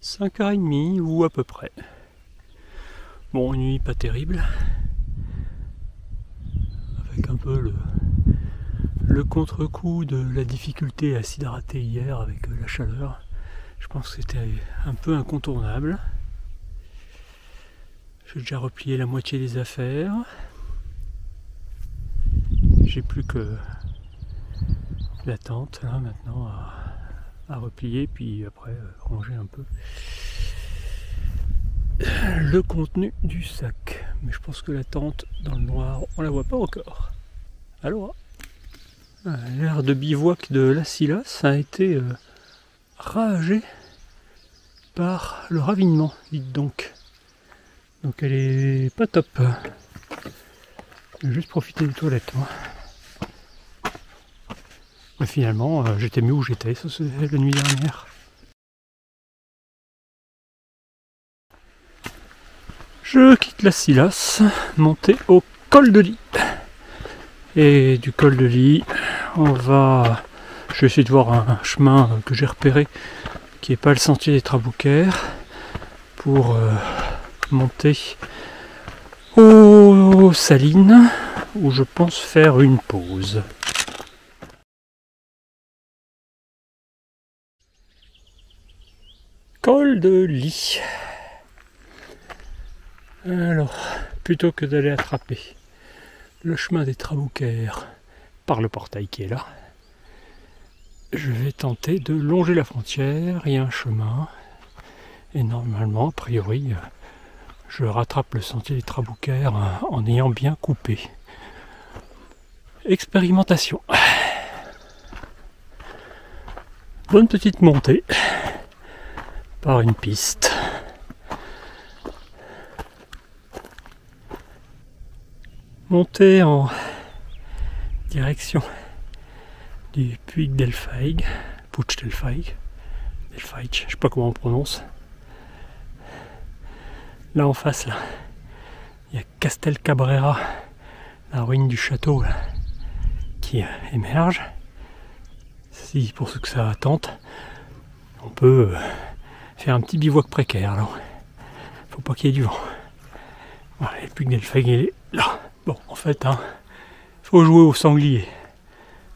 5h30 ou à peu près. Bon, une nuit pas terrible, avec un peu le contre-coup de la difficulté à s'hydrater hier avec la chaleur. Je pense que c'était un peu incontournable. J'ai déjà replié la moitié des affaires. J'ai plus que la tente là maintenant à replier, puis après ranger un peu le contenu du sac. Mais je pense que la tente dans le noir, on la voit pas encore. Alors, l'aire de bivouac de La Silas a été ravagée par le ravinement, dites donc. Donc elle est pas top. J'ai juste profité des toilettes, moi. Mais finalement, j'étais mieux où j'étais, ça c'est la nuit dernière. Je quitte La Silas, monter au col de Ly. Et du col de Ly, je vais essayer de voir un chemin que j'ai repéré, qui n'est pas le sentier des Traboucaires, pour monter aux Salines, où je pense faire une pause. Col de Ly. Alors, plutôt que d'aller attraper le chemin des Traboucaires par le portail qui est là, je vais tenter de longer la frontière. Il y a un chemin et normalement, a priori, je rattrape le sentier des Traboucaires en ayant bien coupé. Expérimentation. Bonne petite montée par une piste. Montée en direction du puits de Delfaïg, Puig Delfaïg, je sais pas comment on prononce. Là en face, là, il y a Castel Cabrera, la ruine du château là, qui émerge. Si pour ceux que ça tente, on peut faire un petit bivouac précaire. Alors, faut pas qu'il y ait du vent. Voilà, le puits de Delfaïg il est là. Bon, en fait, faut jouer au sanglier.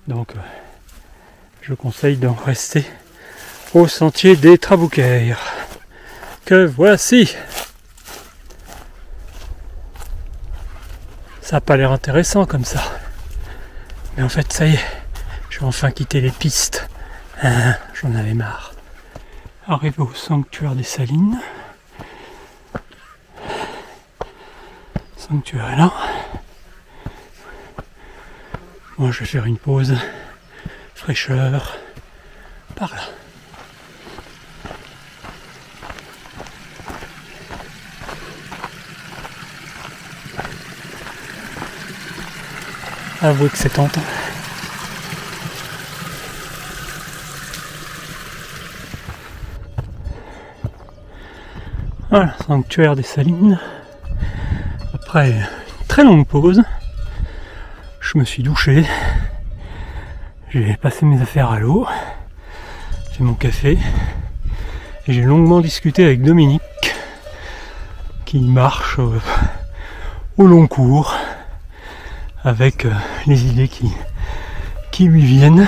Donc, je conseille d'en rester au sentier des Traboucaires. Que voici. Ça n'a pas l'air intéressant comme ça. Mais en fait, ça y est, je vais enfin quitter les pistes. J'en avais marre. Arrivé au sanctuaire des Salines. Sanctuaire est là. Moi je vais faire une pause fraîcheur par là. Avouez que c'est tentant. Voilà, sanctuaire des Salines. Après une très longue pause, je me suis douché, j'ai passé mes affaires à l'eau, fait mon café, et j'ai longuement discuté avec Dominique, qui marche au long cours, avec les idées qui lui viennent.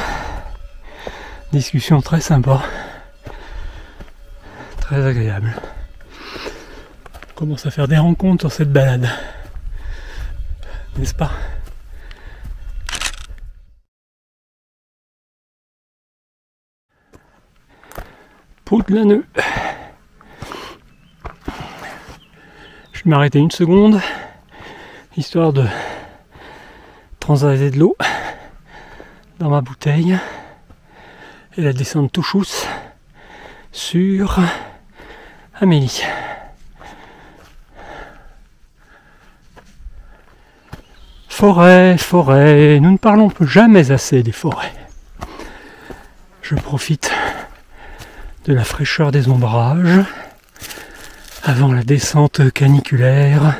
Discussion très sympa, très agréable. On commence à faire des rencontres sur cette balade, n'est-ce pas? Poudlaneux. Je vais m'arrêter une seconde, histoire de transvaser de l'eau dans ma bouteille et la descendre tout chousse sur Amélie. Forêt, forêt, nous ne parlons jamais assez des forêts. Je profite de la fraîcheur des ombrages avant la descente caniculaire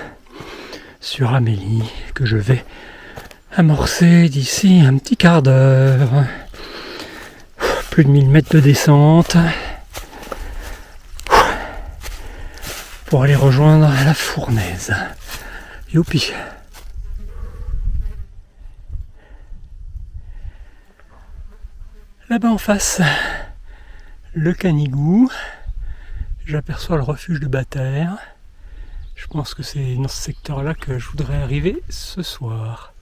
sur Amélie que je vais amorcer d'ici un petit quart d'heure. Plus de 1000 mètres de descente. pour aller rejoindre la fournaise. Youpi! Là-bas en face, le Canigou. J'aperçois le refuge de Bataire. Je pense que c'est dans ce secteur-là que je voudrais arriver ce soir.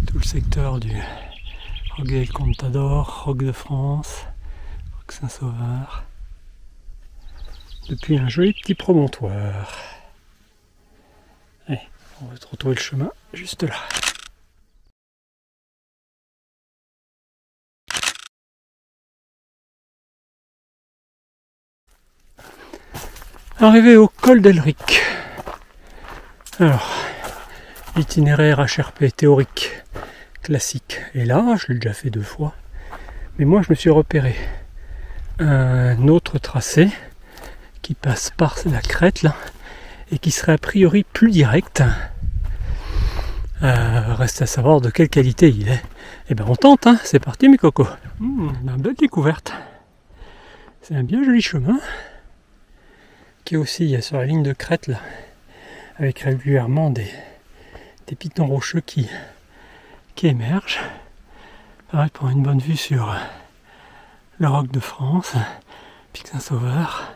Tout le secteur du Roc del Contador, Roc de France, Roc Saint-Sauveur. Depuis un joli petit promontoire. Allez, on va retrouver le chemin juste là. Arrivé au col d'Elric. Alors, l'itinéraire HRP théorique classique est là, je l'ai déjà fait 2 fois. Mais moi je me suis repéré un autre tracé qui passe par la crête là et qui serait a priori plus direct. Reste à savoir de quelle qualité il est. Et ben on tente, hein. C'est parti mes cocos. Une belle découverte. C'est un bien joli chemin qui est aussi sur la ligne de crête là, avec régulièrement des pitons rocheux qui émergent. Pareil pour une bonne vue sur le Roc de France, Pic Saint-Sauveur.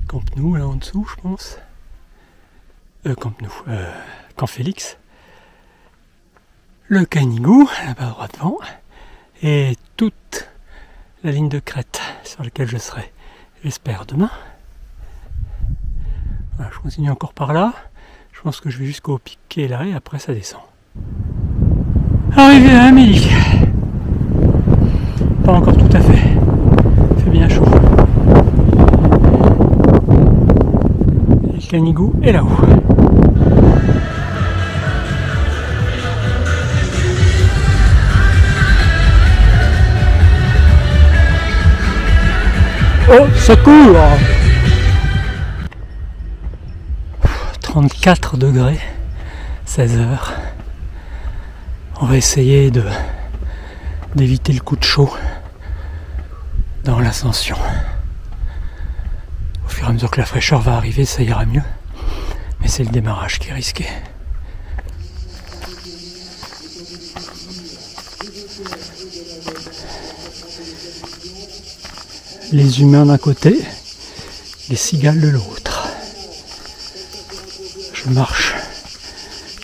Camp Nou là en dessous je pense. Camp Félix. Le Canigou là-bas droit devant. Et toute la ligne de crête sur laquelle je serai, j'espère, demain. Voilà, je continue encore par là. Je pense que je vais jusqu'au pic qui est là et après ça descend. Arrivé à Amélie. Pas encore tout à fait. Il fait bien chaud. Et le Canigou est là-haut. Oh, ça court! 34 degrés, 16 heures. On va essayer d'éviter le coup de chaud dans l'ascension. Au fur et à mesure que la fraîcheur va arriver, ça ira mieux. Mais c'est le démarrage qui est risqué. Les humains d'un côté, les cigales de l'autre. Je marche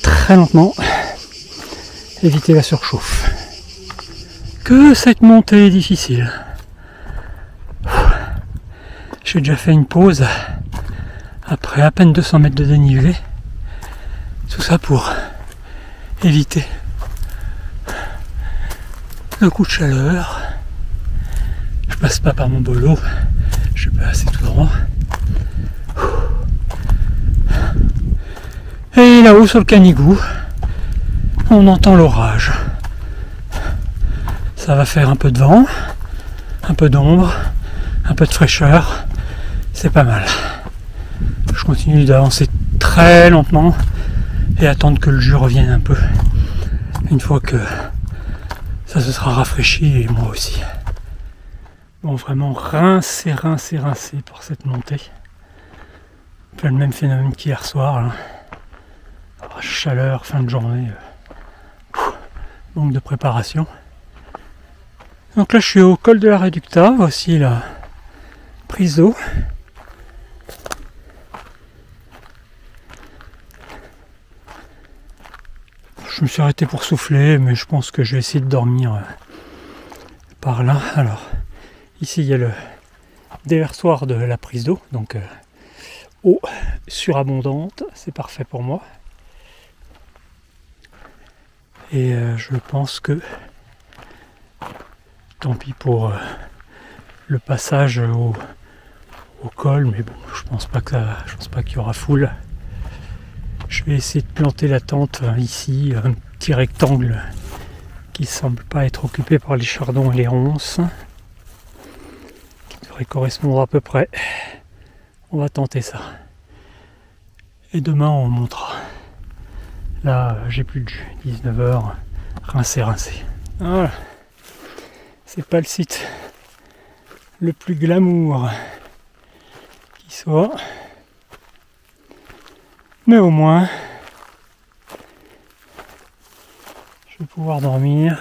très lentement, éviter la surchauffe. Que cette montée est difficile. J'ai déjà fait une pause après à peine 200 mètres de dénivelé. Tout ça pour éviter le coup de chaleur. Je passe pas par mon bolo, je suis pas assez tout droit. Et là-haut sur le Canigou, on entend l'orage. Ça va faire un peu de vent, un peu d'ombre, un peu de fraîcheur. C'est pas mal. Je continue d'avancer très lentement et attendre que le jus revienne un peu. Une fois que ça se sera rafraîchi et moi aussi. Bon, vraiment rincé pour cette montée. Un peu le même phénomène qu'hier soir. Là. Chaleur, fin de journée. Manque de préparation. Donc là, je suis au col de la Réducta. Voici la prise d'eau. Je me suis arrêté pour souffler, mais je pense que je vais essayer de dormir par là. Alors, ici, il y a le déversoir de la prise d'eau, donc eau surabondante, c'est parfait pour moi. Et je pense que, tant pis pour le passage au col, mais bon, je pense pas qu'il y aura foule. Je vais essayer de planter la tente ici, un petit rectangle qui semble pas être occupé par les chardons et les ronces, qui devrait correspondre à peu près. On va tenter ça. Et demain on montera. Là j'ai plus de jus, 19h, Rincer, rincer. Voilà. C'est pas le site le plus glamour qui soit. Mais au moins, je vais pouvoir dormir.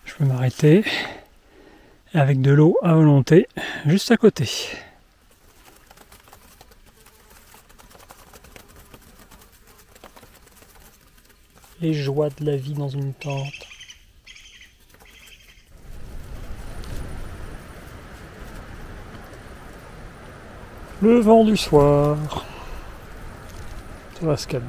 Je peux m'arrêter. Et avec de l'eau à volonté, juste à côté. Les joies de la vie dans une tente. Le vent du soir. Ça va se calmer.